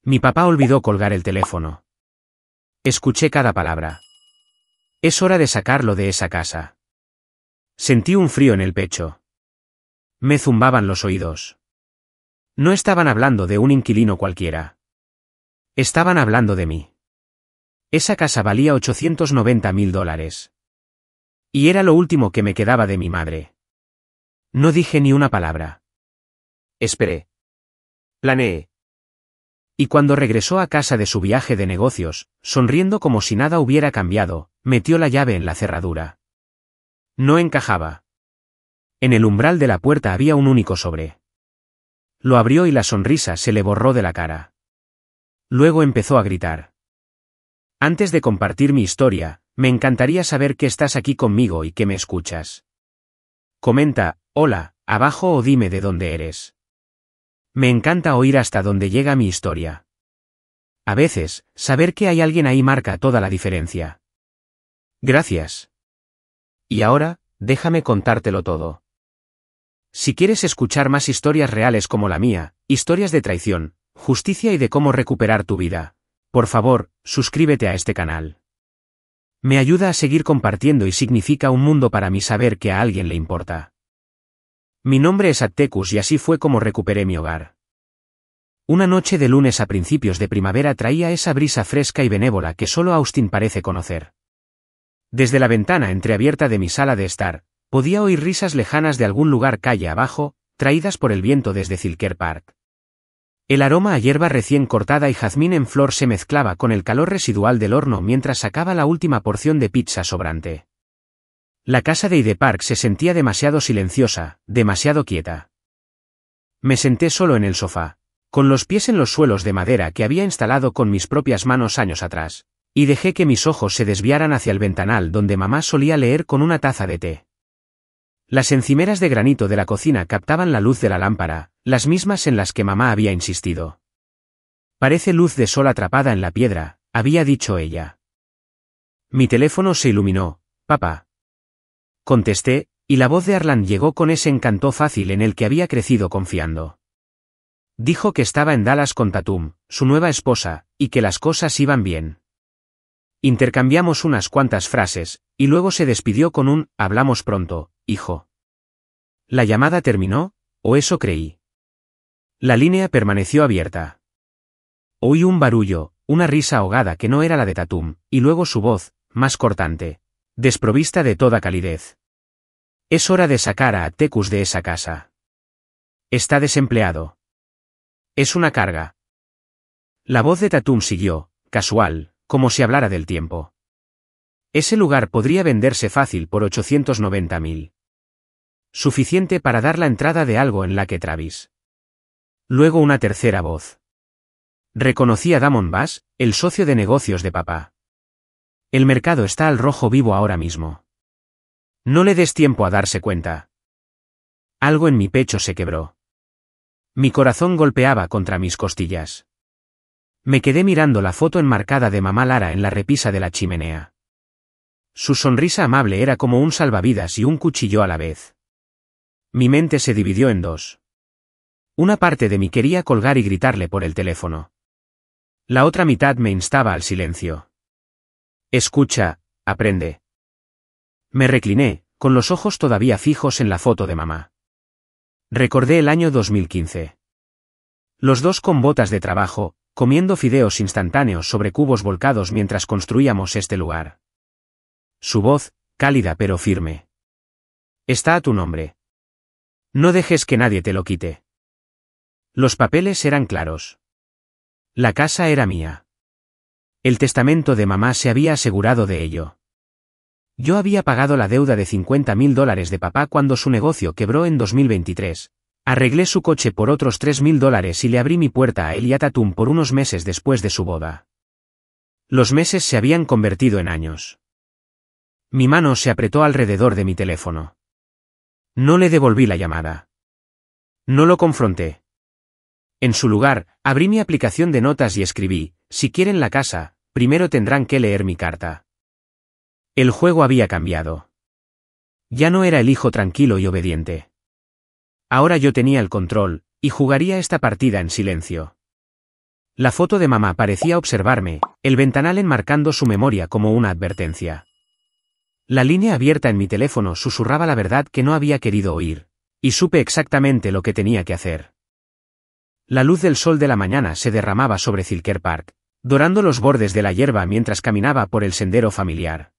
Mi papá olvidó colgar el teléfono. Escuché cada palabra. Es hora de sacarlo de esa casa. Sentí un frío en el pecho. Me zumbaban los oídos. No estaban hablando de un inquilino cualquiera. Estaban hablando de mí. Esa casa valía $890.000. Y era lo último que me quedaba de mi madre. No dije ni una palabra. Esperé. Planeé. Y cuando regresó a casa de su viaje de negocios, sonriendo como si nada hubiera cambiado, metió la llave en la cerradura. No encajaba. En el umbral de la puerta había un único sobre. Lo abrió y la sonrisa se le borró de la cara. Luego empezó a gritar. Antes de compartir mi historia, me encantaría saber que estás aquí conmigo y que me escuchas. Comenta, hola, abajo o dime de dónde eres. Me encanta oír hasta dónde llega mi historia. A veces, saber que hay alguien ahí marca toda la diferencia. Gracias. Y ahora, déjame contártelo todo. Si quieres escuchar más historias reales como la mía, historias de traición, justicia y de cómo recuperar tu vida, por favor, suscríbete a este canal. Me ayuda a seguir compartiendo y significa un mundo para mí saber que a alguien le importa. Mi nombre es Atticus y así fue como recuperé mi hogar. Una noche de lunes a principios de primavera traía esa brisa fresca y benévola que solo Austin parece conocer. Desde la ventana entreabierta de mi sala de estar, podía oír risas lejanas de algún lugar calle abajo, traídas por el viento desde Zilker Park. El aroma a hierba recién cortada y jazmín en flor se mezclaba con el calor residual del horno mientras sacaba la última porción de pizza sobrante. La casa de Hyde Park se sentía demasiado silenciosa, demasiado quieta. Me senté solo en el sofá, con los pies en los suelos de madera que había instalado con mis propias manos años atrás, y dejé que mis ojos se desviaran hacia el ventanal donde mamá solía leer con una taza de té. Las encimeras de granito de la cocina captaban la luz de la lámpara, las mismas en las que mamá había insistido. Parece luz de sol atrapada en la piedra, había dicho ella. Mi teléfono se iluminó, papá. Contesté, y la voz de Arlan llegó con ese encanto fácil en el que había crecido confiando. Dijo que estaba en Dallas con Tatum, su nueva esposa, y que las cosas iban bien. Intercambiamos unas cuantas frases, y luego se despidió con un «hablamos pronto, hijo». ¿La llamada terminó? ¿O eso creí? La línea permaneció abierta. Oí un barullo, una risa ahogada que no era la de Tatum, y luego su voz, más cortante, desprovista de toda calidez. Es hora de sacar a Atticus de esa casa. Está desempleado. Es una carga. La voz de Tatum siguió, casual, como si hablara del tiempo. Ese lugar podría venderse fácil por $890.000. Suficiente para dar la entrada de algo en la que Travis. Luego una tercera voz. Reconocí a Damon Bass, el socio de negocios de papá. El mercado está al rojo vivo ahora mismo. No le des tiempo a darse cuenta. Algo en mi pecho se quebró. Mi corazón golpeaba contra mis costillas. Me quedé mirando la foto enmarcada de mamá Lara en la repisa de la chimenea. Su sonrisa amable era como un salvavidas y un cuchillo a la vez. Mi mente se dividió en dos. Una parte de mí quería colgar y gritarle por el teléfono. La otra mitad me instaba al silencio. Escucha, aprende. Me recliné, con los ojos todavía fijos en la foto de mamá. Recordé el año 2015. Los dos con botas de trabajo, comiendo fideos instantáneos sobre cubos volcados mientras construíamos este lugar. Su voz, cálida pero firme. Está a tu nombre. No dejes que nadie te lo quite. Los papeles eran claros. La casa era mía. El testamento de mamá se había asegurado de ello. Yo había pagado la deuda de $50.000 de papá cuando su negocio quebró en 2023. Arreglé su coche por otros $3.000 y le abrí mi puerta a él y a Tatum por unos meses después de su boda. Los meses se habían convertido en años. Mi mano se apretó alrededor de mi teléfono. No le devolví la llamada. No lo confronté. En su lugar, abrí mi aplicación de notas y escribí, si quieren la casa, primero tendrán que leer mi carta. El juego había cambiado. Ya no era el hijo tranquilo y obediente. Ahora yo tenía el control, y jugaría esta partida en silencio. La foto de mamá parecía observarme, el ventanal enmarcando su memoria como una advertencia. La línea abierta en mi teléfono susurraba la verdad que no había querido oír, y supe exactamente lo que tenía que hacer. La luz del sol de la mañana se derramaba sobre Zilker Park, dorando los bordes de la hierba mientras caminaba por el sendero familiar.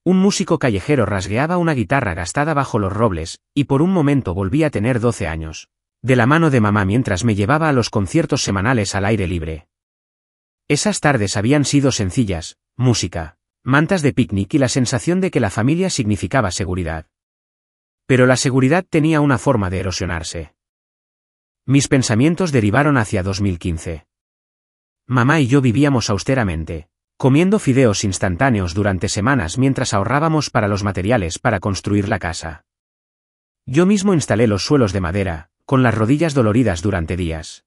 Un músico callejero rasgueaba una guitarra gastada bajo los robles, y por un momento volví a tener 12 años, de la mano de mamá mientras me llevaba a los conciertos semanales al aire libre. Esas tardes habían sido sencillas, música, mantas de picnic y la sensación de que la familia significaba seguridad. Pero la seguridad tenía una forma de erosionarse. Mis pensamientos derivaron hacia 2015. Mamá y yo vivíamos austeramente, comiendo fideos instantáneos durante semanas mientras ahorrábamos para los materiales para construir la casa. Yo mismo instalé los suelos de madera, con las rodillas doloridas durante días.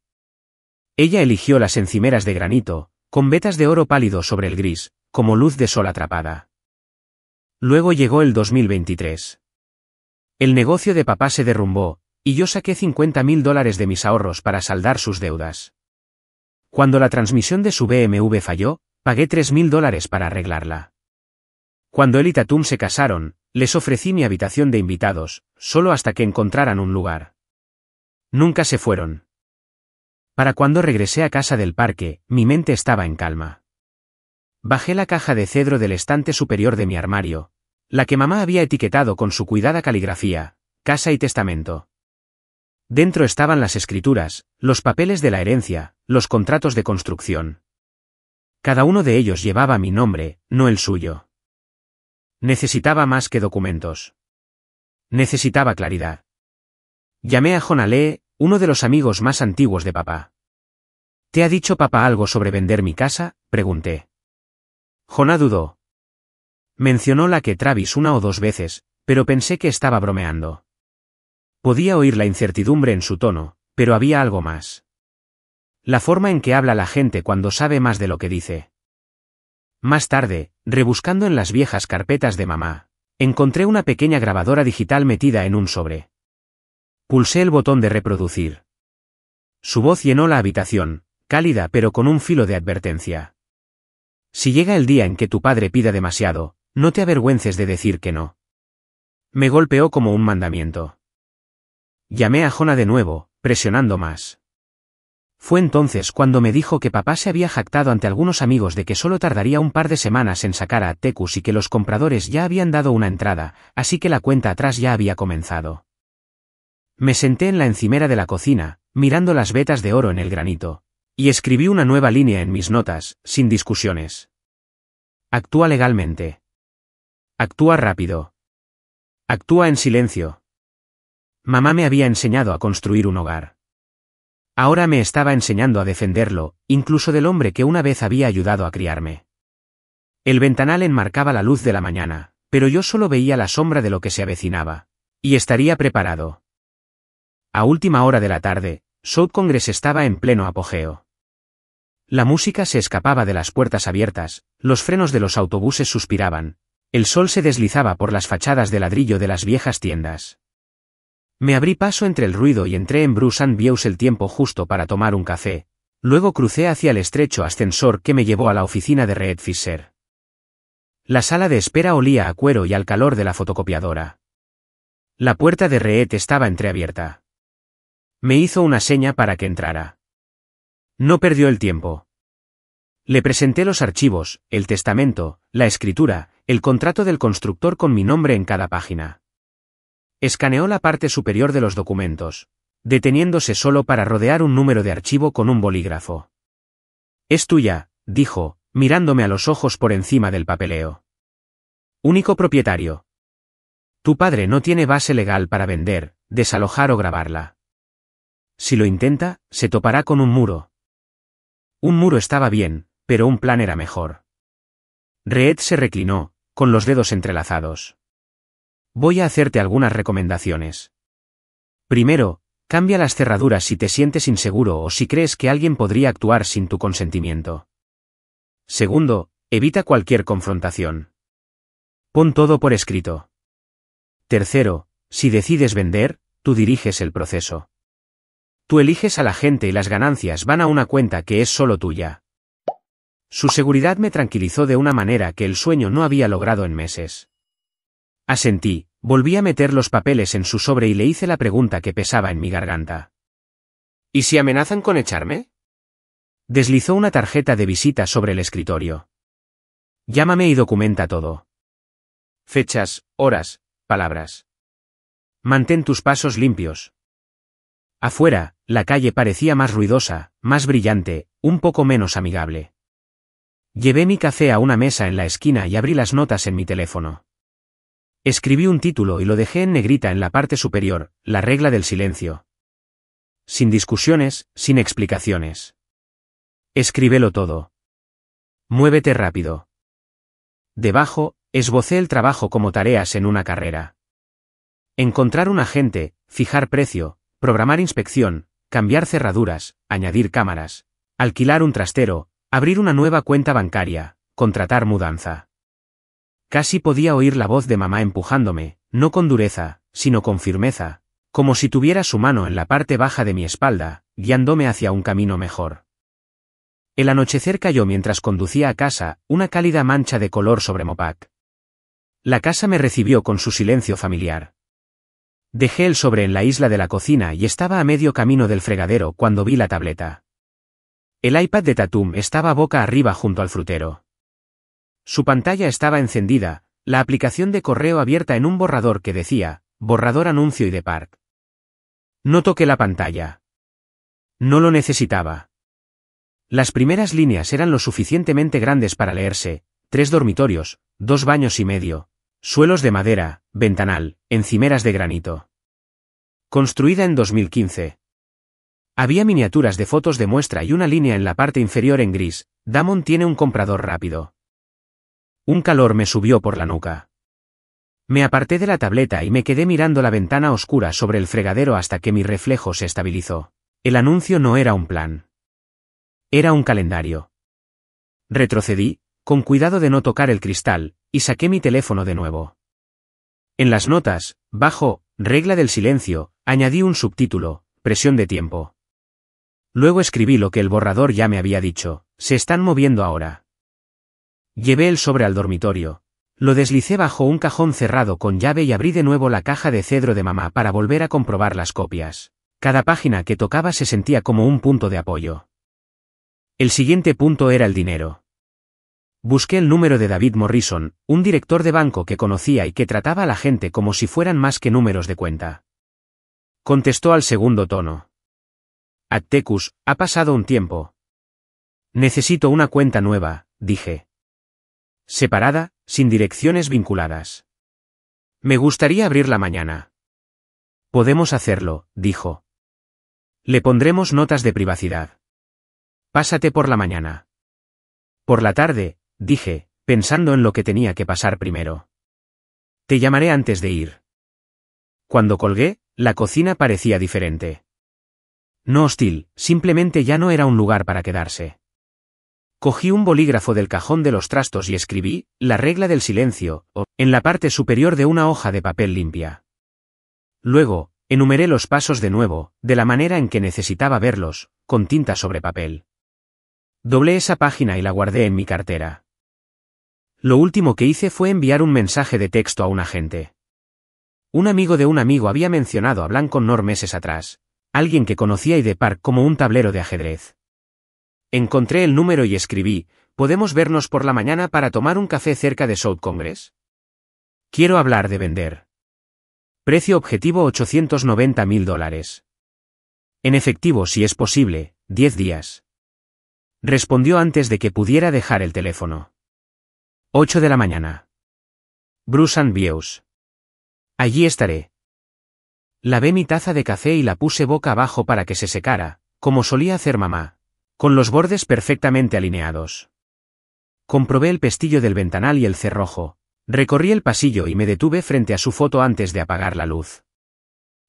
Ella eligió las encimeras de granito, con vetas de oro pálido sobre el gris, como luz de sol atrapada. Luego llegó el 2023. El negocio de papá se derrumbó, y yo saqué $50.000 de mis ahorros para saldar sus deudas. Cuando la transmisión de su BMW falló, pagué $3.000 para arreglarla. Cuando él y Tatum se casaron, les ofrecí mi habitación de invitados, solo hasta que encontraran un lugar. Nunca se fueron. Para cuando regresé a casa del parque, mi mente estaba en calma. Bajé la caja de cedro del estante superior de mi armario, la que mamá había etiquetado con su cuidada caligrafía, casa y testamento. Dentro estaban las escrituras, los papeles de la herencia, los contratos de construcción. Cada uno de ellos llevaba mi nombre, no el suyo. Necesitaba más que documentos. Necesitaba claridad. Llamé a Jonale, uno de los amigos más antiguos de papá. ¿Te ha dicho papá algo sobre vender mi casa?, pregunté. Jonah dudó. Mencionó la que Travis una o dos veces, pero pensé que estaba bromeando. Podía oír la incertidumbre en su tono, pero había algo más. La forma en que habla la gente cuando sabe más de lo que dice. Más tarde, rebuscando en las viejas carpetas de mamá, encontré una pequeña grabadora digital metida en un sobre. Pulsé el botón de reproducir. Su voz llenó la habitación, cálida pero con un filo de advertencia. Si llega el día en que tu padre pida demasiado, no te avergüences de decir que no. Me golpeó como un mandamiento. Llamé a Jonah de nuevo, presionando más. Fue entonces cuando me dijo que papá se había jactado ante algunos amigos de que solo tardaría un par de semanas en sacar a Atticus y que los compradores ya habían dado una entrada, así que la cuenta atrás ya había comenzado. Me senté en la encimera de la cocina, mirando las vetas de oro en el granito, y escribí una nueva línea en mis notas, sin discusiones. Actúa legalmente. Actúa rápido. Actúa en silencio. Mamá me había enseñado a construir un hogar. Ahora me estaba enseñando a defenderlo, incluso del hombre que una vez había ayudado a criarme. El ventanal enmarcaba la luz de la mañana, pero yo solo veía la sombra de lo que se avecinaba. Y estaría preparado. A última hora de la tarde, South Congress estaba en pleno apogeo. La música se escapaba de las puertas abiertas, los frenos de los autobuses suspiraban, el sol se deslizaba por las fachadas de ladrillo de las viejas tiendas. Me abrí paso entre el ruido y entré en Bruce and Views el tiempo justo para tomar un café, luego crucé hacia el estrecho ascensor que me llevó a la oficina de Reed Fisher. La sala de espera olía a cuero y al calor de la fotocopiadora. La puerta de Reed estaba entreabierta. Me hizo una seña para que entrara. No perdió el tiempo. Le presenté los archivos, el testamento, la escritura, el contrato del constructor con mi nombre en cada página. Escaneó la parte superior de los documentos, deteniéndose solo para rodear un número de archivo con un bolígrafo. Es tuya, dijo, mirándome a los ojos por encima del papeleo. Único propietario. Tu padre no tiene base legal para vender, desalojar o grabarla. Si lo intenta, se topará con un muro. Un muro estaba bien, pero un plan era mejor. Reed se reclinó, con los dedos entrelazados. Voy a hacerte algunas recomendaciones. Primero, cambia las cerraduras si te sientes inseguro o si crees que alguien podría actuar sin tu consentimiento. Segundo, evita cualquier confrontación. Pon todo por escrito. Tercero, si decides vender, tú diriges el proceso. Tú eliges a la gente y las ganancias van a una cuenta que es solo tuya. Su seguridad me tranquilizó de una manera que el sueño no había logrado en meses. Asentí, volví a meter los papeles en su sobre y le hice la pregunta que pesaba en mi garganta. ¿Y si amenazan con echarme? Deslizó una tarjeta de visita sobre el escritorio. Llámame y documenta todo. Fechas, horas, palabras. Mantén tus pasos limpios. Afuera, la calle parecía más ruidosa, más brillante, un poco menos amigable. Llevé mi café a una mesa en la esquina y abrí las notas en mi teléfono. Escribí un título y lo dejé en negrita en la parte superior, la regla del silencio. Sin discusiones, sin explicaciones. Escríbelo todo. Muévete rápido. Debajo, esbocé el trabajo como tareas en una carrera. Encontrar un agente, fijar precio, programar inspección, cambiar cerraduras, añadir cámaras, alquilar un trastero, abrir una nueva cuenta bancaria, contratar mudanza. Casi podía oír la voz de mamá empujándome, no con dureza, sino con firmeza, como si tuviera su mano en la parte baja de mi espalda, guiándome hacia un camino mejor. El anochecer cayó mientras conducía a casa, una cálida mancha de color sobre Mopac. La casa me recibió con su silencio familiar. Dejé el sobre en la isla de la cocina y estaba a medio camino del fregadero cuando vi la tableta. El iPad de Tatum estaba boca arriba junto al frutero. Su pantalla estaba encendida, la aplicación de correo abierta en un borrador que decía, borrador anuncio y de Park. No toqué la pantalla. No lo necesitaba. Las primeras líneas eran lo suficientemente grandes para leerse: 3 dormitorios, 2 baños y medio, suelos de madera, ventanal, encimeras de granito. Construida en 2015. Había miniaturas de fotos de muestra y una línea en la parte inferior en gris: Damon tiene un comprador rápido. Un calor me subió por la nuca. Me aparté de la tableta y me quedé mirando la ventana oscura sobre el fregadero hasta que mi reflejo se estabilizó. El anuncio no era un plan. Era un calendario. Retrocedí, con cuidado de no tocar el cristal, y saqué mi teléfono de nuevo. En las notas, bajo, regla del silencio, añadí un subtítulo: presión de tiempo. Luego escribí lo que el borrador ya me había dicho: se están moviendo ahora. Llevé el sobre al dormitorio. Lo deslicé bajo un cajón cerrado con llave y abrí de nuevo la caja de cedro de mamá para volver a comprobar las copias. Cada página que tocaba se sentía como un punto de apoyo. El siguiente punto era el dinero. Busqué el número de David Morrison, un director de banco que conocía y que trataba a la gente como si fueran más que números de cuenta. Contestó al segundo tono. Atticus, ha pasado un tiempo. Necesito una cuenta nueva, dije. Separada, sin direcciones vinculadas. Me gustaría abrirla mañana. Podemos hacerlo, dijo. Le pondremos notas de privacidad. Pásate por la mañana. Por la tarde, dije, pensando en lo que tenía que pasar primero. Te llamaré antes de ir. Cuando colgué, la cocina parecía diferente. No hostil, simplemente ya no era un lugar para quedarse. Cogí un bolígrafo del cajón de los trastos y escribí, la regla del silencio, en la parte superior de una hoja de papel limpia. Luego, enumeré los pasos de nuevo, de la manera en que necesitaba verlos, con tinta sobre papel. Doblé esa página y la guardé en mi cartera. Lo último que hice fue enviar un mensaje de texto a un agente. Un amigo de un amigo había mencionado a Blanconnor meses atrás, alguien que conocía a Hyde Park como un tablero de ajedrez. Encontré el número y escribí: ¿podemos vernos por la mañana para tomar un café cerca de South Congress? Quiero hablar de vender. Precio objetivo $890.000. En efectivo si es posible, 10 días. Respondió antes de que pudiera dejar el teléfono. 8 de la mañana. Bruce and Views. Allí estaré. Lavé mi taza de café y la puse boca abajo para que se secara, como solía hacer mamá, con los bordes perfectamente alineados. Comprobé el pestillo del ventanal y el cerrojo, recorrí el pasillo y me detuve frente a su foto antes de apagar la luz.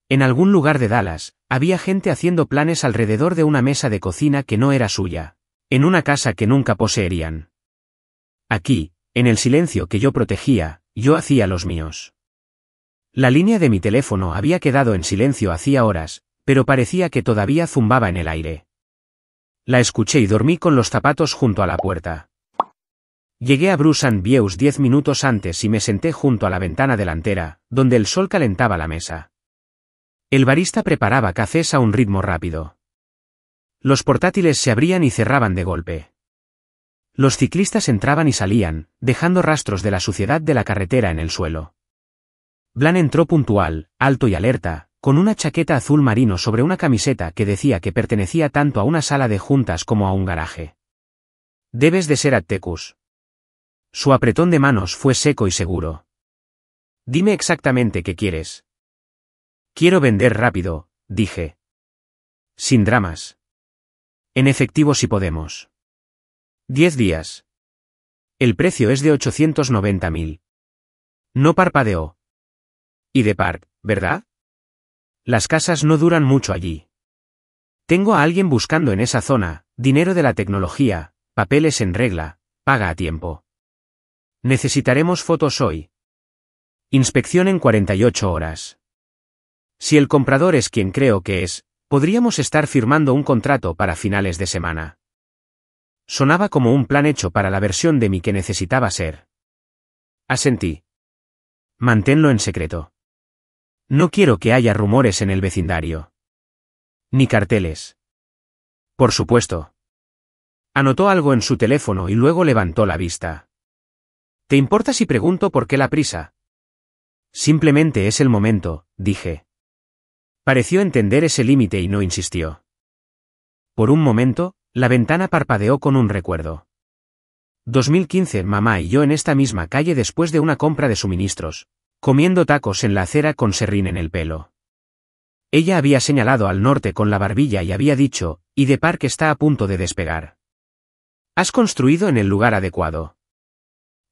En algún lugar de Dallas, había gente haciendo planes alrededor de una mesa de cocina que no era suya, en una casa que nunca poseerían. Aquí, en el silencio que yo protegía, yo hacía los míos. La línea de mi teléfono había quedado en silencio hacía horas, pero parecía que todavía zumbaba en el aire. La escuché y dormí con los zapatos junto a la puerta. Llegué a Bruce and Views 10 minutos antes y me senté junto a la ventana delantera, donde el sol calentaba la mesa. El barista preparaba cafés a un ritmo rápido. Los portátiles se abrían y cerraban de golpe. Los ciclistas entraban y salían, dejando rastros de la suciedad de la carretera en el suelo. Blan entró puntual, alto y alerta, con una chaqueta azul marino sobre una camiseta que decía que pertenecía tanto a una sala de juntas como a un garaje. Debes de ser Atticus. Su apretón de manos fue seco y seguro. Dime exactamente qué quieres. Quiero vender rápido, dije. Sin dramas. En efectivo si podemos. 10 días. El precio es de 890.000. No parpadeó. Y de Park, ¿verdad? Las casas no duran mucho allí. Tengo a alguien buscando en esa zona, dinero de la tecnología, papeles en regla, paga a tiempo. Necesitaremos fotos hoy. Inspección en 48 horas. Si el comprador es quien creo que es, podríamos estar firmando un contrato para finales de semana. Sonaba como un plan hecho para la versión de mí que necesitaba ser. Asentí. Manténlo en secreto. No quiero que haya rumores en el vecindario. Ni carteles. Por supuesto. Anotó algo en su teléfono y luego levantó la vista. ¿Te importa si pregunto por qué la prisa? Simplemente es el momento, dije. Pareció entender ese límite y no insistió. Por un momento, la ventana parpadeó con un recuerdo. 2015, mamá y yo en esta misma calle después de una compra de suministros, comiendo tacos en la acera con serrín en el pelo. Ella había señalado al norte con la barbilla y había dicho, y de Park está a punto de despegar. Has construido en el lugar adecuado.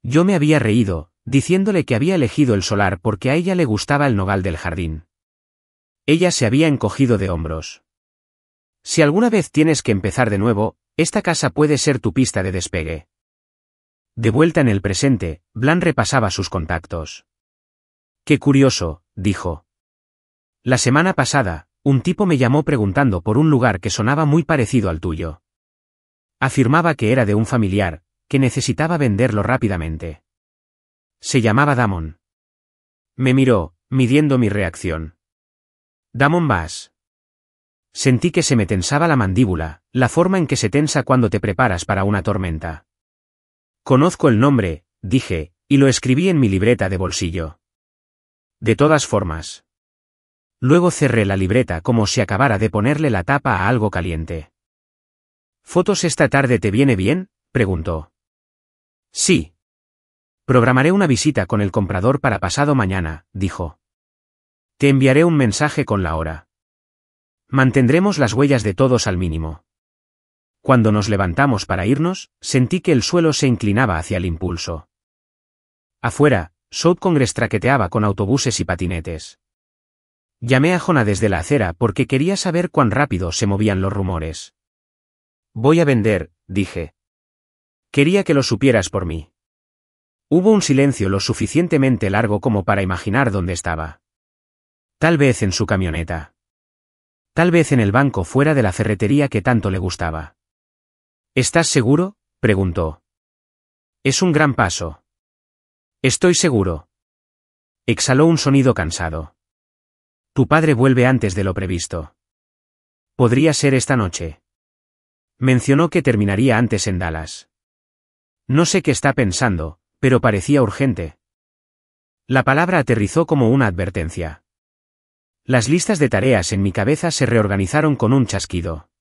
Yo me había reído, diciéndole que había elegido el solar porque a ella le gustaba el nogal del jardín. Ella se había encogido de hombros. Si alguna vez tienes que empezar de nuevo, esta casa puede ser tu pista de despegue. De vuelta en el presente, Blan repasaba sus contactos. Qué curioso, dijo. La semana pasada, un tipo me llamó preguntando por un lugar que sonaba muy parecido al tuyo. Afirmaba que era de un familiar, que necesitaba venderlo rápidamente. Se llamaba Damon. Me miró, midiendo mi reacción. Damon Bass. Sentí que se me tensaba la mandíbula, la forma en que se tensa cuando te preparas para una tormenta. Conozco el nombre, dije, y lo escribí en mi libreta de bolsillo. De todas formas. Luego cerré la libreta como si acabara de ponerle la tapa a algo caliente. ¿Fotos esta tarde te viene bien?, preguntó. Sí. Programaré una visita con el comprador para pasado mañana, dijo. Te enviaré un mensaje con la hora. Mantendremos las huellas de todos al mínimo. Cuando nos levantamos para irnos, sentí que el suelo se inclinaba hacia el impulso. Afuera, South Congress traqueteaba con autobuses y patinetes. Llamé a Jonah desde la acera porque quería saber cuán rápido se movían los rumores. Voy a vender, dije. Quería que lo supieras por mí. Hubo un silencio lo suficientemente largo como para imaginar dónde estaba. Tal vez en su camioneta. Tal vez en el banco fuera de la ferretería que tanto le gustaba. ¿Estás seguro?, preguntó. Es un gran paso. Estoy seguro. Exhaló un sonido cansado. Tu padre vuelve antes de lo previsto. Podría ser esta noche. Mencionó que terminaría antes en Dallas. No sé qué está pensando, pero parecía urgente. La palabra aterrizó como una advertencia. Las listas de tareas en mi cabeza se reorganizaron con un chasquido.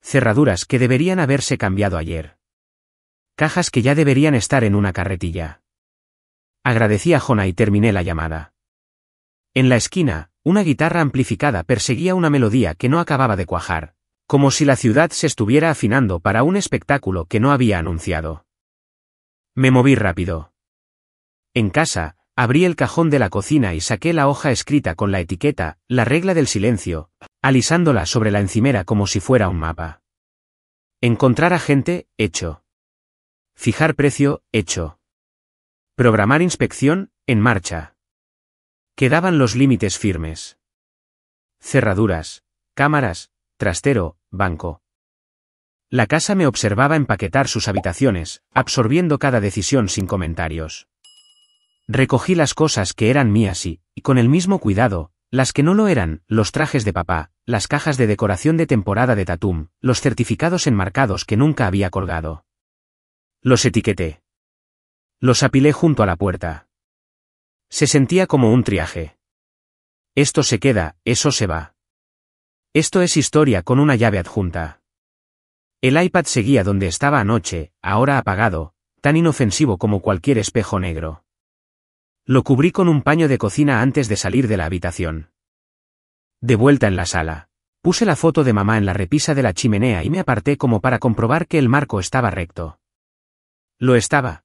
Cerraduras que deberían haberse cambiado ayer. Cajas que ya deberían estar en una carretilla. Agradecí a Jonah y terminé la llamada. En la esquina, una guitarra amplificada perseguía una melodía que no acababa de cuajar, como si la ciudad se estuviera afinando para un espectáculo que no había anunciado. Me moví rápido. En casa, abrí el cajón de la cocina y saqué la hoja escrita con la etiqueta, la regla del silencio, alisándola sobre la encimera como si fuera un mapa. Encontrar agente, hecho. Fijar precio, hecho. Programar inspección, en marcha. Quedaban los límites firmes. Cerraduras, cámaras, trastero, banco. La casa me observaba empaquetar sus habitaciones, absorbiendo cada decisión sin comentarios. Recogí las cosas que eran mías y, con el mismo cuidado, las que no lo eran, los trajes de papá, las cajas de decoración de temporada de Tatum, los certificados enmarcados que nunca había colgado. Los etiqueté. Los apilé junto a la puerta. Se sentía como un triaje. Esto se queda, eso se va. Esto es historia con una llave adjunta. El iPad seguía donde estaba anoche, ahora apagado, tan inofensivo como cualquier espejo negro. Lo cubrí con un paño de cocina antes de salir de la habitación. De vuelta en la sala, puse la foto de mamá en la repisa de la chimenea y me aparté como para comprobar que el marco estaba recto. Lo estaba.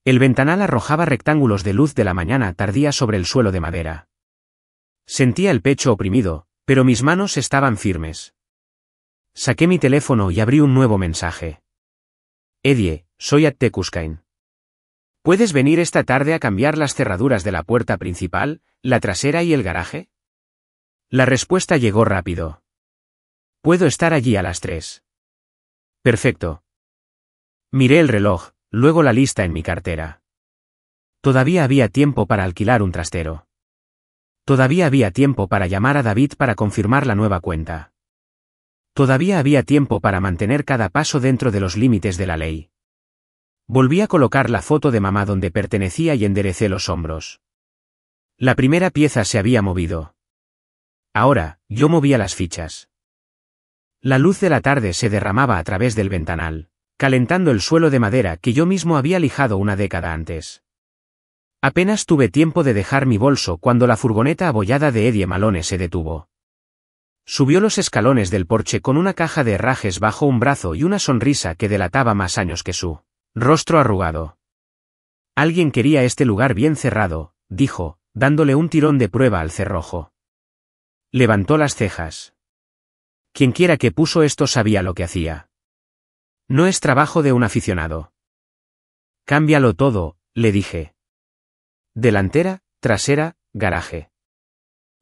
El ventanal arrojaba rectángulos de luz de la mañana tardía sobre el suelo de madera. Sentía el pecho oprimido, pero mis manos estaban firmes. Saqué mi teléfono y abrí un nuevo mensaje. Eddie, soy Attekuskain. ¿Puedes venir esta tarde a cambiar las cerraduras de la puerta principal, la trasera y el garaje? La respuesta llegó rápido. Puedo estar allí a las 3. Perfecto. Miré el reloj, luego la lista en mi cartera. Todavía había tiempo para alquilar un trastero. Todavía había tiempo para llamar a David para confirmar la nueva cuenta. Todavía había tiempo para mantener cada paso dentro de los límites de la ley. Volví a colocar la foto de mamá donde pertenecía y enderecé los hombros. La primera pieza se había movido. Ahora, yo movía las fichas. La luz de la tarde se derramaba a través del ventanal, calentando el suelo de madera que yo mismo había lijado una década antes. Apenas tuve tiempo de dejar mi bolso cuando la furgoneta abollada de Eddie Malone se detuvo. Subió los escalones del porche con una caja de herrajes bajo un brazo y una sonrisa que delataba más años que su rostro arrugado. Alguien quería este lugar bien cerrado, dijo, dándole un tirón de prueba al cerrojo. Levantó las cejas. Quienquiera que puso esto sabía lo que hacía. No es trabajo de un aficionado. Cámbialo todo, le dije. Delantera, trasera, garaje.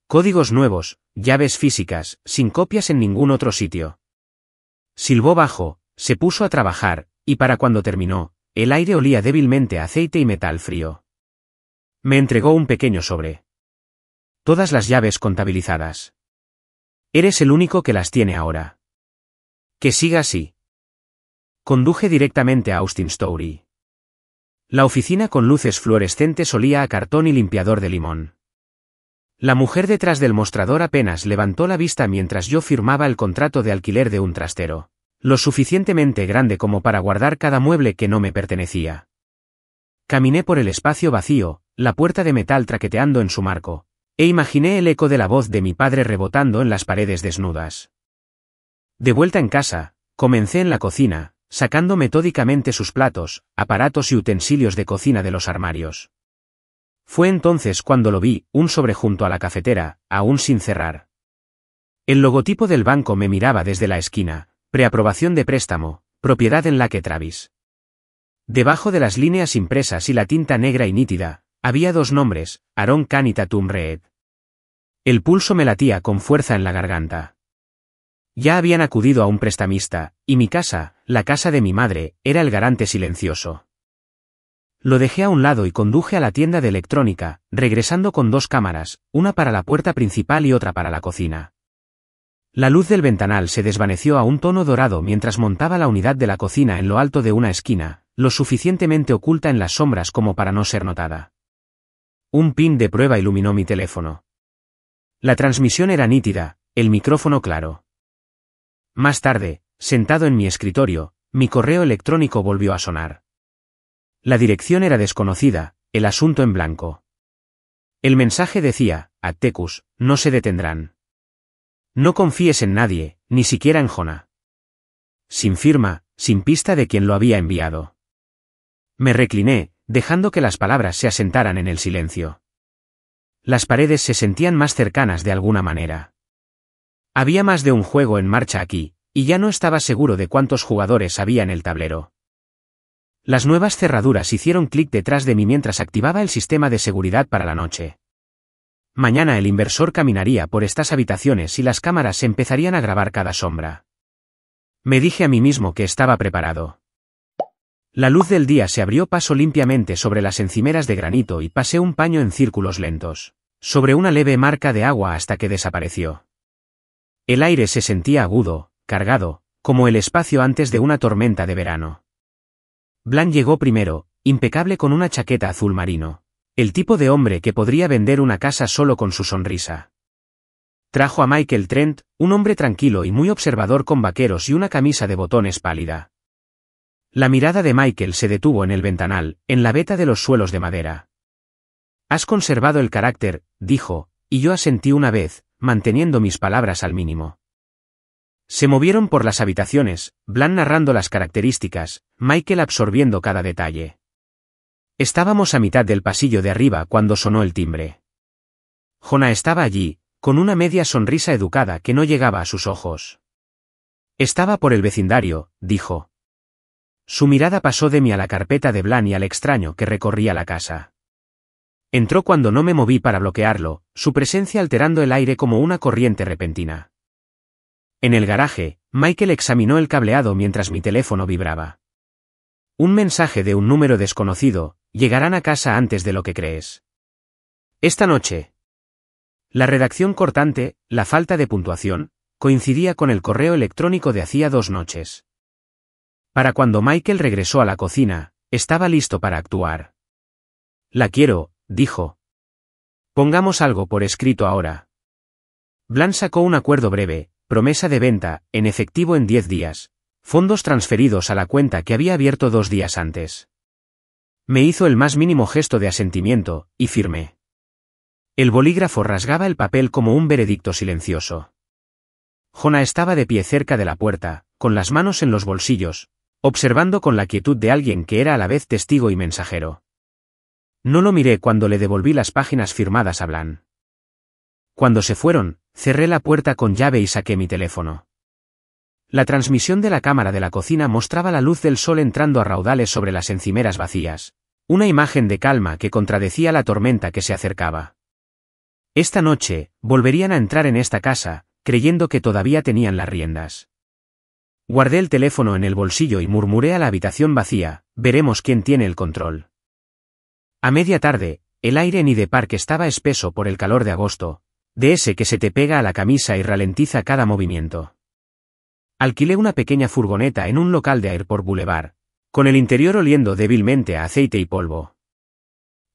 Códigos nuevos, llaves físicas, sin copias en ningún otro sitio. Silbó bajo, se puso a trabajar, y para cuando terminó, el aire olía débilmente a aceite y metal frío. Me entregó un pequeño sobre. Todas las llaves contabilizadas. Eres el único que las tiene ahora. Que siga así. Conduje directamente a Austin Story. La oficina con luces fluorescentes olía a cartón y limpiador de limón. La mujer detrás del mostrador apenas levantó la vista mientras yo firmaba el contrato de alquiler de un trastero, lo suficientemente grande como para guardar cada mueble que no me pertenecía. Caminé por el espacio vacío, la puerta de metal traqueteando en su marco, e imaginé el eco de la voz de mi padre rebotando en las paredes desnudas. De vuelta en casa, comencé en la cocina, sacando metódicamente sus platos, aparatos y utensilios de cocina de los armarios. Fue entonces cuando lo vi, un sobre junto a la cafetera, aún sin cerrar. El logotipo del banco me miraba desde la esquina, preaprobación de préstamo, propiedad en Lake Travis. Debajo de las líneas impresas y la tinta negra y nítida, había dos nombres, Aaron Kahn y Tatum Reed. El pulso me latía con fuerza en la garganta. Ya habían acudido a un prestamista, y mi casa, la casa de mi madre, era el garante silencioso. Lo dejé a un lado y conduje a la tienda de electrónica, regresando con dos cámaras, una para la puerta principal y otra para la cocina. La luz del ventanal se desvaneció a un tono dorado mientras montaba la unidad de la cocina en lo alto de una esquina, lo suficientemente oculta en las sombras como para no ser notada. Un pin de prueba iluminó mi teléfono. La transmisión era nítida, el micrófono claro. Más tarde, sentado en mi escritorio, mi correo electrónico volvió a sonar. La dirección era desconocida, el asunto en blanco. El mensaje decía, Attekus, no se detendrán. No confíes en nadie, ni siquiera en Jonah. Sin firma, sin pista de quien lo había enviado. Me recliné, dejando que las palabras se asentaran en el silencio. Las paredes se sentían más cercanas de alguna manera. Había más de un juego en marcha aquí, y ya no estaba seguro de cuántos jugadores había en el tablero. Las nuevas cerraduras hicieron clic detrás de mí mientras activaba el sistema de seguridad para la noche. Mañana el inversor caminaría por estas habitaciones y las cámaras empezarían a grabar cada sombra. Me dije a mí mismo que estaba preparado. La luz del día se abrió paso limpiamente sobre las encimeras de granito y pasé un paño en círculos lentos, sobre una leve marca de agua hasta que desapareció. El aire se sentía agudo, cargado, como el espacio antes de una tormenta de verano. Blan llegó primero, impecable con una chaqueta azul marino. El tipo de hombre que podría vender una casa solo con su sonrisa. Trajo a Michael Trent, un hombre tranquilo y muy observador con vaqueros y una camisa de botones pálida. La mirada de Michael se detuvo en el ventanal, en la veta de los suelos de madera. Has conservado el carácter, dijo, y yo asentí una vez, manteniendo mis palabras al mínimo. Se movieron por las habitaciones, Blan narrando las características, Michael absorbiendo cada detalle. Estábamos a mitad del pasillo de arriba cuando sonó el timbre. Jonah estaba allí, con una media sonrisa educada que no llegaba a sus ojos. Estaba por el vecindario, dijo. Su mirada pasó de mí a la carpeta de Blan y al extraño que recorría la casa. Entró cuando no me moví para bloquearlo, su presencia alterando el aire como una corriente repentina. En el garaje, Michael examinó el cableado mientras mi teléfono vibraba. Un mensaje de un número desconocido, llegarán a casa antes de lo que crees. Esta noche. La redacción cortante, la falta de puntuación, coincidía con el correo electrónico de hacía 2 noches. Para cuando Michael regresó a la cocina, estaba listo para actuar. La quiero, dijo. Pongamos algo por escrito ahora. Blan sacó un acuerdo breve, promesa de venta, en efectivo en 10 días, fondos transferidos a la cuenta que había abierto 2 días antes. Me hizo el más mínimo gesto de asentimiento, y firmé. El bolígrafo rasgaba el papel como un veredicto silencioso. Jonah estaba de pie cerca de la puerta, con las manos en los bolsillos, observando con la quietud de alguien que era a la vez testigo y mensajero. No lo miré cuando le devolví las páginas firmadas a Blan. Cuando se fueron, cerré la puerta con llave y saqué mi teléfono. La transmisión de la cámara de la cocina mostraba la luz del sol entrando a raudales sobre las encimeras vacías, una imagen de calma que contradecía la tormenta que se acercaba. Esta noche, volverían a entrar en esta casa, creyendo que todavía tenían las riendas. Guardé el teléfono en el bolsillo y murmuré a la habitación vacía, veremos quién tiene el control. A media tarde, el aire en Hyde Park estaba espeso por el calor de agosto, de ese que se te pega a la camisa y ralentiza cada movimiento. Alquilé una pequeña furgoneta en un local de Airport Boulevard, con el interior oliendo débilmente a aceite y polvo.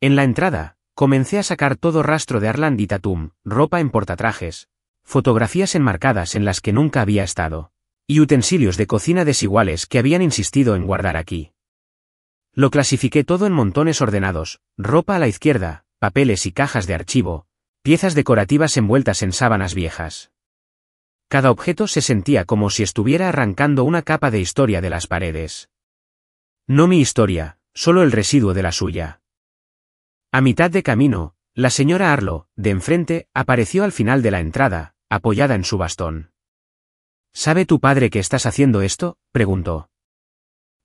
En la entrada, comencé a sacar todo rastro de Arland y Tatum, ropa en portatrajes, fotografías enmarcadas en las que nunca había estado, y utensilios de cocina desiguales que habían insistido en guardar aquí. Lo clasifiqué todo en montones ordenados, ropa a la izquierda, papeles y cajas de archivo, piezas decorativas envueltas en sábanas viejas. Cada objeto se sentía como si estuviera arrancando una capa de historia de las paredes. No mi historia, solo el residuo de la suya. A mitad de camino, la señora Arlo, de enfrente, apareció al final de la entrada, apoyada en su bastón. ¿Sabe tu padre que estás haciendo esto?, preguntó.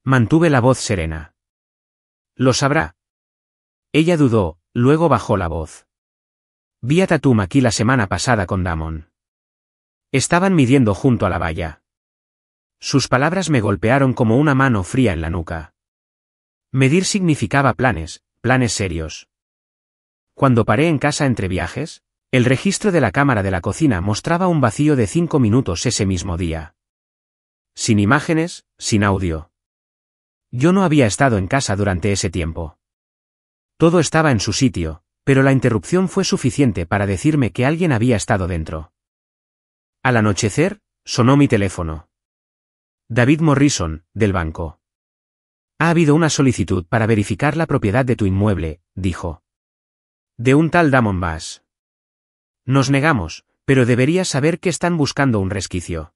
Mantuve la voz serena. Lo sabrá. Ella dudó, luego bajó la voz. Vi a Tatum aquí la semana pasada con Damon. Estaban midiendo junto a la valla. Sus palabras me golpearon como una mano fría en la nuca. Medir significaba planes serios. Cuando paré en casa entre viajes, el registro de la cámara de la cocina mostraba un vacío de 5 minutos ese mismo día. Sin imágenes, sin audio. Yo no había estado en casa durante ese tiempo. Todo estaba en su sitio, pero la interrupción fue suficiente para decirme que alguien había estado dentro. Al anochecer, sonó mi teléfono. David Morrison, del banco. Ha habido una solicitud para verificar la propiedad de tu inmueble, dijo. De un tal Damon Bass. Nos negamos, pero deberías saber que están buscando un resquicio.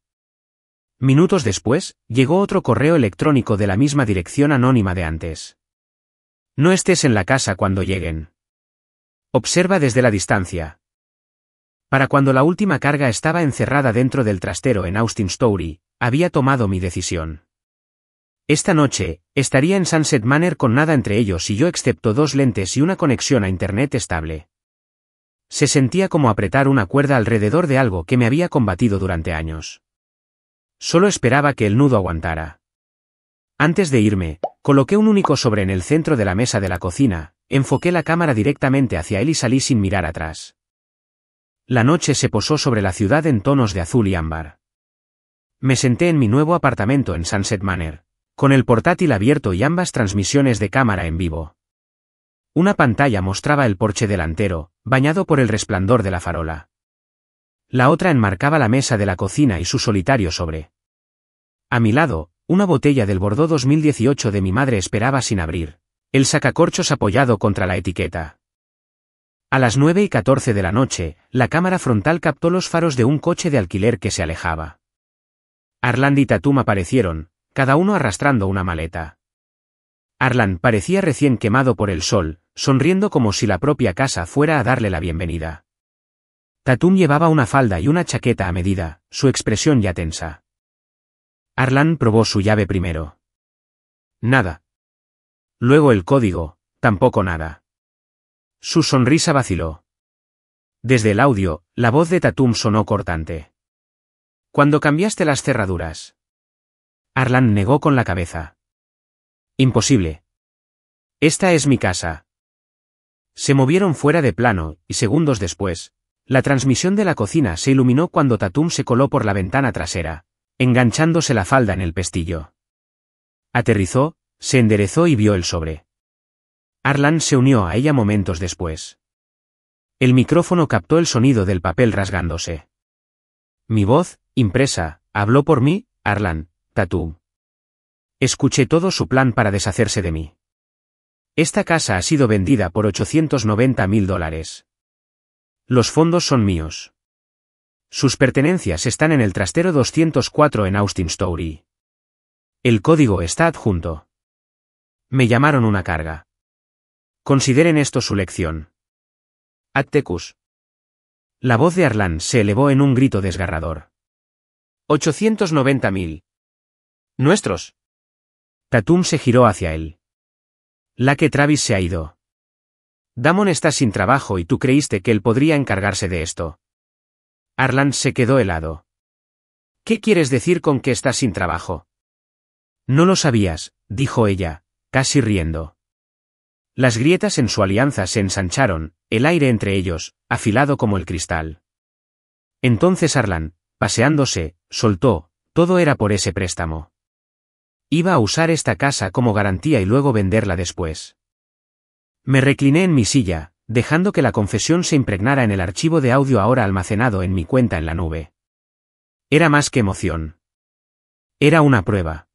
Minutos después, llegó otro correo electrónico de la misma dirección anónima de antes. No estés en la casa cuando lleguen. Observa desde la distancia. Para cuando la última carga estaba encerrada dentro del trastero en Austin Story, había tomado mi decisión. Esta noche, estaría en Sunset Manor con nada entre ellos y yo excepto 2 lentes y una conexión a internet estable. Se sentía como apretar una cuerda alrededor de algo que me había combatido durante años. Solo esperaba que el nudo aguantara. Antes de irme, coloqué un único sobre en el centro de la mesa de la cocina, enfoqué la cámara directamente hacia él y salí sin mirar atrás. La noche se posó sobre la ciudad en tonos de azul y ámbar. Me senté en mi nuevo apartamento en Sunset Manor, con el portátil abierto y ambas transmisiones de cámara en vivo. Una pantalla mostraba el porche delantero, bañado por el resplandor de la farola. La otra enmarcaba la mesa de la cocina y su solitario sobre. A mi lado, una botella del Bordeaux 2018 de mi madre esperaba sin abrir, el sacacorchos apoyado contra la etiqueta. A las 9:14 de la noche, la cámara frontal captó los faros de un coche de alquiler que se alejaba. Arland y Tatum aparecieron, cada uno arrastrando una maleta. Arland parecía recién quemado por el sol, sonriendo como si la propia casa fuera a darle la bienvenida. Tatum llevaba una falda y una chaqueta a medida, su expresión ya tensa. Arland probó su llave primero. Nada. Luego el código, tampoco nada. Su sonrisa vaciló. Desde el audio, la voz de Tatum sonó cortante. ¿Cuándo cambiaste las cerraduras? Arland negó con la cabeza. Imposible. Esta es mi casa. Se movieron fuera de plano, y segundos después, la transmisión de la cocina se iluminó cuando Tatum se coló por la ventana trasera, enganchándose la falda en el pestillo. Aterrizó, se enderezó y vio el sobre. Arland se unió a ella momentos después. El micrófono captó el sonido del papel rasgándose. Mi voz, impresa, habló por mí, Arland, Tatum. Escuché todo su plan para deshacerse de mí. Esta casa ha sido vendida por $890.000. Los fondos son míos. Sus pertenencias están en el trastero 204 en Austin Story. El código está adjunto. Me llamaron una carga. Consideren esto su lección. Attecus. La voz de Arland se elevó en un grito desgarrador. 890.000. ¿Nuestros? Tatum se giró hacia él. La que Travis se ha ido. Damon está sin trabajo y tú creíste que él podría encargarse de esto. Arland se quedó helado. ¿Qué quieres decir con que estás sin trabajo? No lo sabías, dijo ella, casi riendo. Las grietas en su alianza se ensancharon, el aire entre ellos, afilado como el cristal. Entonces Arland, paseándose, soltó, todo era por ese préstamo. Iba a usar esta casa como garantía y luego venderla después. Me recliné en mi silla, dejando que la confesión se impregnara en el archivo de audio ahora almacenado en mi cuenta en la nube. Era más que emoción. Era una prueba.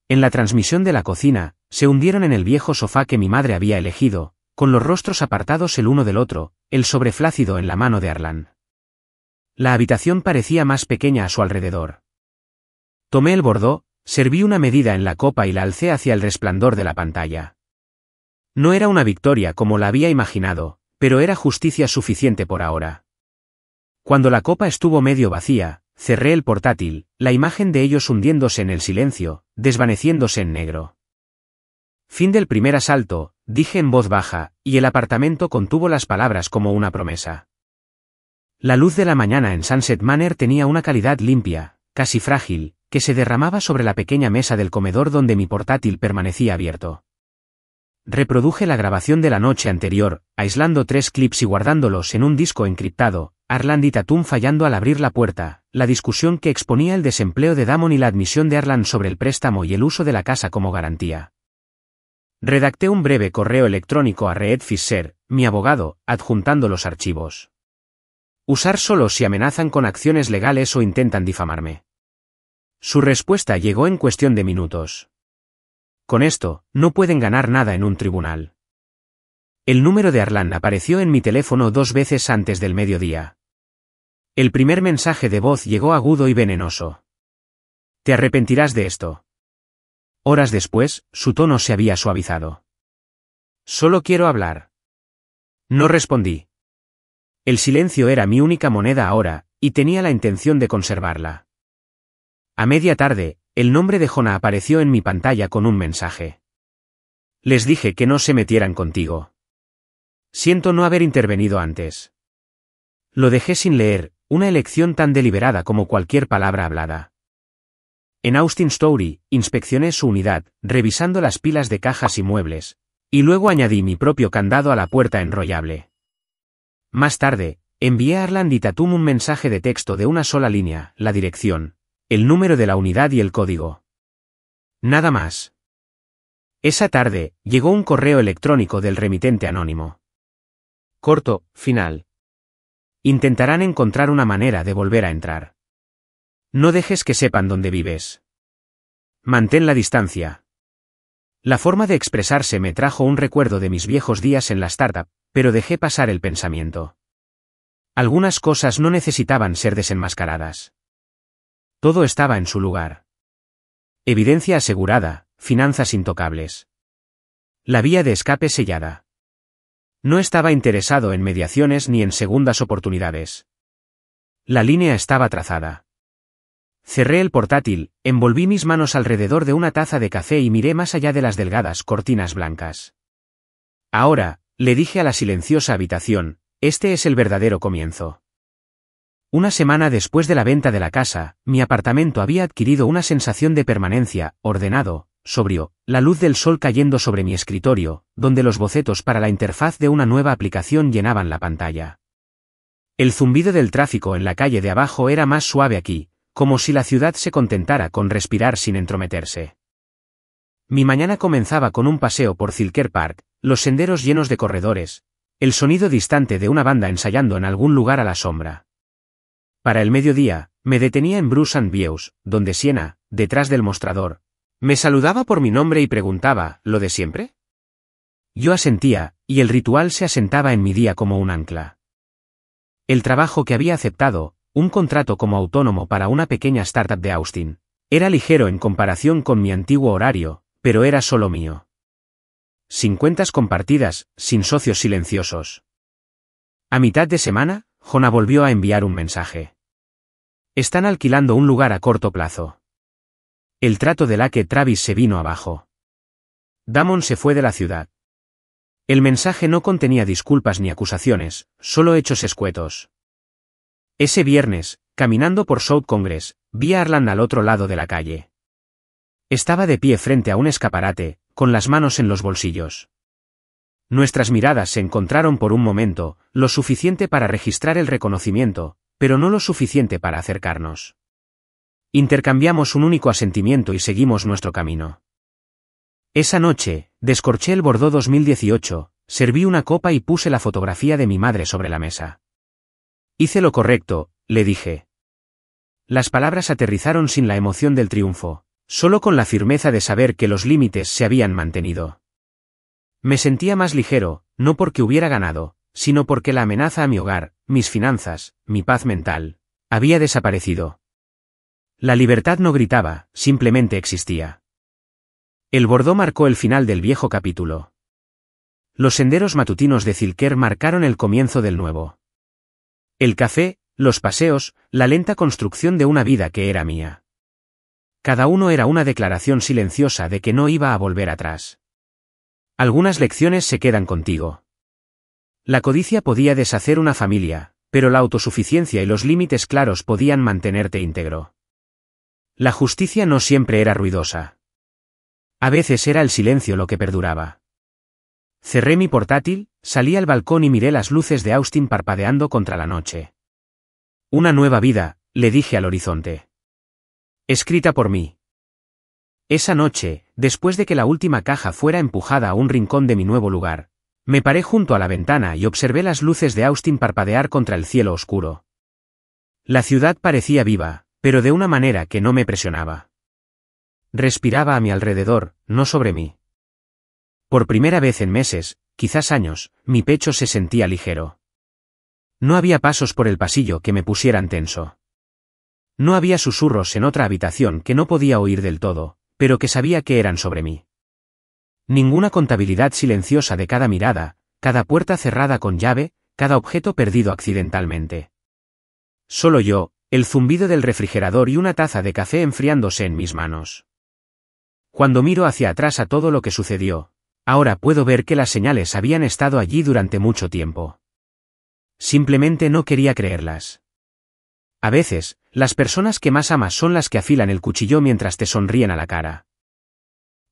En la transmisión de la cocina, se hundieron en el viejo sofá que mi madre había elegido, con los rostros apartados el uno del otro, el sobre flácido en la mano de Arland. La habitación parecía más pequeña a su alrededor. Tomé el Bordeaux, serví una medida en la copa y la alcé hacia el resplandor de la pantalla. No era una victoria como la había imaginado, pero era justicia suficiente por ahora. Cuando la copa estuvo medio vacía, cerré el portátil, la imagen de ellos hundiéndose en el silencio, desvaneciéndose en negro. Fin del primer asalto, dije en voz baja, y el apartamento contuvo las palabras como una promesa. La luz de la mañana en Sunset Manor tenía una calidad limpia, casi frágil, que se derramaba sobre la pequeña mesa del comedor donde mi portátil permanecía abierto. Reproduje la grabación de la noche anterior, aislando 3 clips y guardándolos en un disco encriptado, Arland y Tatum fallando al abrir la puerta, la discusión que exponía el desempleo de Damon y la admisión de Arland sobre el préstamo y el uso de la casa como garantía. Redacté un breve correo electrónico a Reed Fisher, mi abogado, adjuntando los archivos. Usar solo si amenazan con acciones legales o intentan difamarme. Su respuesta llegó en cuestión de minutos. Con esto, no pueden ganar nada en un tribunal. El número de Arland apareció en mi teléfono 2 veces antes del mediodía. El primer mensaje de voz llegó agudo y venenoso. Te arrepentirás de esto. Horas después, su tono se había suavizado. Solo quiero hablar. No respondí. El silencio era mi única moneda ahora, y tenía la intención de conservarla. A media tarde, el nombre de Jonah apareció en mi pantalla con un mensaje. Les dije que no se metieran contigo. Siento no haber intervenido antes. Lo dejé sin leer, una elección tan deliberada como cualquier palabra hablada. En Austin Story, inspeccioné su unidad, revisando las pilas de cajas y muebles, y luego añadí mi propio candado a la puerta enrollable. Más tarde, envié a Arland y Tatum un mensaje de texto de una sola línea, la dirección, el número de la unidad y el código. Nada más. Esa tarde, llegó un correo electrónico del remitente anónimo. Corto, final. Intentarán encontrar una manera de volver a entrar. No dejes que sepan dónde vives. Mantén la distancia. La forma de expresarse me trajo un recuerdo de mis viejos días en la startup, pero dejé pasar el pensamiento. Algunas cosas no necesitaban ser desenmascaradas. Todo estaba en su lugar. Evidencia asegurada, finanzas intocables. La vía de escape sellada. No estaba interesado en mediaciones ni en segundas oportunidades. La línea estaba trazada. Cerré el portátil, envolví mis manos alrededor de una taza de café y miré más allá de las delgadas cortinas blancas. Ahora, le dije a la silenciosa habitación, este es el verdadero comienzo. Una semana después de la venta de la casa, mi apartamento había adquirido una sensación de permanencia, ordenado, sobrio, la luz del sol cayendo sobre mi escritorio, donde los bocetos para la interfaz de una nueva aplicación llenaban la pantalla. El zumbido del tráfico en la calle de abajo era más suave aquí, como si la ciudad se contentara con respirar sin entrometerse. Mi mañana comenzaba con un paseo por Zilker Park, los senderos llenos de corredores, el sonido distante de una banda ensayando en algún lugar a la sombra. Para el mediodía, me detenía en Bruce and Views, donde Siena, detrás del mostrador, me saludaba por mi nombre y preguntaba, ¿lo de siempre? Yo asentía, y el ritual se asentaba en mi día como un ancla. El trabajo que había aceptado, un contrato como autónomo para una pequeña startup de Austin, era ligero en comparación con mi antiguo horario, pero era solo mío. Sin cuentas compartidas, sin socios silenciosos. A mitad de semana, Jonah volvió a enviar un mensaje. Están alquilando un lugar a corto plazo. El trato de Lake Travis se vino abajo. Damon se fue de la ciudad. El mensaje no contenía disculpas ni acusaciones, solo hechos escuetos. Ese viernes, caminando por South Congress, vi a Arland al otro lado de la calle. Estaba de pie frente a un escaparate, con las manos en los bolsillos. Nuestras miradas se encontraron por un momento, lo suficiente para registrar el reconocimiento, pero no lo suficiente para acercarnos. Intercambiamos un único asentimiento y seguimos nuestro camino. Esa noche, descorché el Bordeaux 2018, serví una copa y puse la fotografía de mi madre sobre la mesa. Hice lo correcto, le dije. Las palabras aterrizaron sin la emoción del triunfo, solo con la firmeza de saber que los límites se habían mantenido. Me sentía más ligero, no porque hubiera ganado, sino porque la amenaza a mi hogar, mis finanzas, mi paz mental, había desaparecido. La libertad no gritaba, simplemente existía. El Bordeaux marcó el final del viejo capítulo. Los senderos matutinos de Zilker marcaron el comienzo del nuevo. El café, los paseos, la lenta construcción de una vida que era mía. Cada uno era una declaración silenciosa de que no iba a volver atrás. Algunas lecciones se quedan contigo. La codicia podía deshacer una familia, pero la autosuficiencia y los límites claros podían mantenerte íntegro. La justicia no siempre era ruidosa. A veces era el silencio lo que perduraba. Cerré mi portátil, salí al balcón y miré las luces de Austin parpadeando contra la noche. Una nueva vida, le dije al horizonte. Escrita por mí. Esa noche, después de que la última caja fuera empujada a un rincón de mi nuevo lugar, me paré junto a la ventana y observé las luces de Austin parpadear contra el cielo oscuro. La ciudad parecía viva, pero de una manera que no me presionaba. Respiraba a mi alrededor, no sobre mí. Por primera vez en meses, quizás años, mi pecho se sentía ligero. No había pasos por el pasillo que me pusieran tenso. No había susurros en otra habitación que no podía oír del todo, pero que sabía que eran sobre mí. Ninguna contabilidad silenciosa de cada mirada, cada puerta cerrada con llave, cada objeto perdido accidentalmente. Solo yo, el zumbido del refrigerador y una taza de café enfriándose en mis manos. Cuando miro hacia atrás a todo lo que sucedió, ahora puedo ver que las señales habían estado allí durante mucho tiempo. Simplemente no quería creerlas. A veces, las personas que más amas son las que afilan el cuchillo mientras te sonríen a la cara.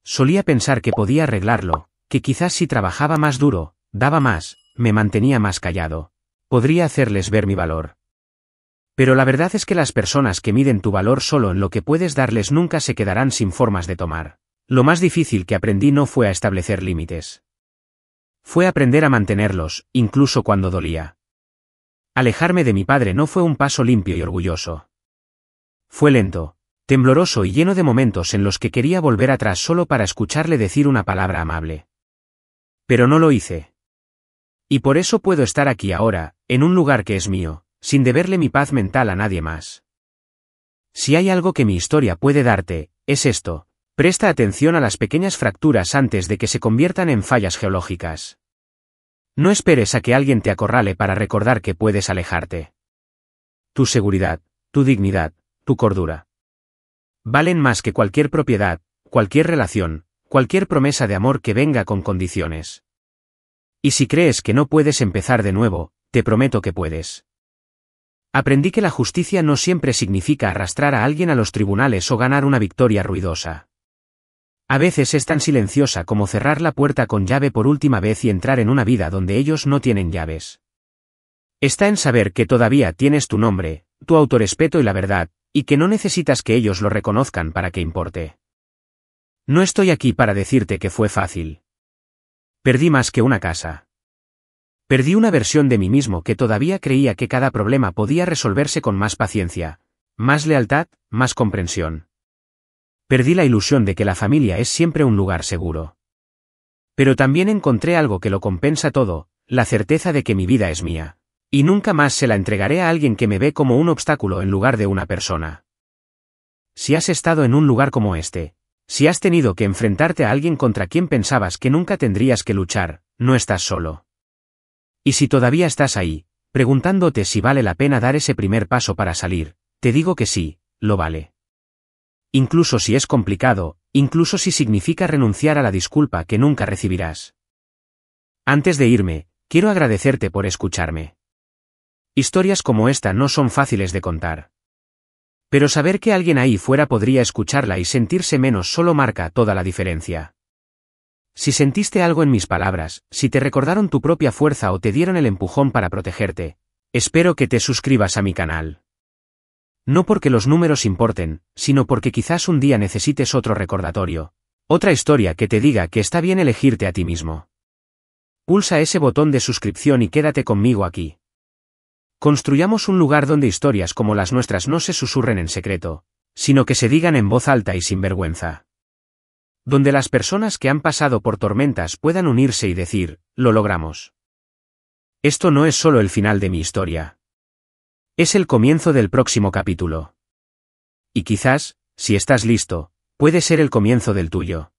Solía pensar que podía arreglarlo, que quizás si trabajaba más duro, daba más, me mantenía más callado, podría hacerles ver mi valor. Pero la verdad es que las personas que miden tu valor solo en lo que puedes darles nunca se quedarán sin formas de tomar. Lo más difícil que aprendí no fue a establecer límites. Fue aprender a mantenerlos, incluso cuando dolía. Alejarme de mi padre no fue un paso limpio y orgulloso. Fue lento, tembloroso y lleno de momentos en los que quería volver atrás solo para escucharle decir una palabra amable. Pero no lo hice. Y por eso puedo estar aquí ahora, en un lugar que es mío, sin deberle mi paz mental a nadie más. Si hay algo que mi historia puede darte, es esto: presta atención a las pequeñas fracturas antes de que se conviertan en fallas geológicas. No esperes a que alguien te acorrale para recordar que puedes alejarte. Tu seguridad, tu dignidad, tu cordura valen más que cualquier propiedad, cualquier relación, cualquier promesa de amor que venga con condiciones. Y si crees que no puedes empezar de nuevo, te prometo que puedes. Aprendí que la justicia no siempre significa arrastrar a alguien a los tribunales o ganar una victoria ruidosa. A veces es tan silenciosa como cerrar la puerta con llave por última vez y entrar en una vida donde ellos no tienen llaves. Está en saber que todavía tienes tu nombre, tu autorrespeto y la verdad, y que no necesitas que ellos lo reconozcan para que importe. No estoy aquí para decirte que fue fácil. Perdí más que una casa. Perdí una versión de mí mismo que todavía creía que cada problema podía resolverse con más paciencia, más lealtad, más comprensión. Perdí la ilusión de que la familia es siempre un lugar seguro. Pero también encontré algo que lo compensa todo, la certeza de que mi vida es mía. Y nunca más se la entregaré a alguien que me ve como un obstáculo en lugar de una persona. Si has estado en un lugar como este, si has tenido que enfrentarte a alguien contra quien pensabas que nunca tendrías que luchar, no estás solo. Y si todavía estás ahí, preguntándote si vale la pena dar ese primer paso para salir, te digo que sí, lo vale. Incluso si es complicado, incluso si significa renunciar a la disculpa que nunca recibirás. Antes de irme, quiero agradecerte por escucharme. Historias como esta no son fáciles de contar. Pero saber que alguien ahí fuera podría escucharla y sentirse menos solo marca toda la diferencia. Si sentiste algo en mis palabras, si te recordaron tu propia fuerza o te dieron el empujón para protegerte, espero que te suscribas a mi canal. No porque los números importen, sino porque quizás un día necesites otro recordatorio, otra historia que te diga que está bien elegirte a ti mismo. Pulsa ese botón de suscripción y quédate conmigo aquí. Construyamos un lugar donde historias como las nuestras no se susurren en secreto, sino que se digan en voz alta y sin vergüenza. Donde las personas que han pasado por tormentas puedan unirse y decir, lo logramos. Esto no es solo el final de mi historia. Es el comienzo del próximo capítulo. Y quizás, si estás listo, puede ser el comienzo del tuyo.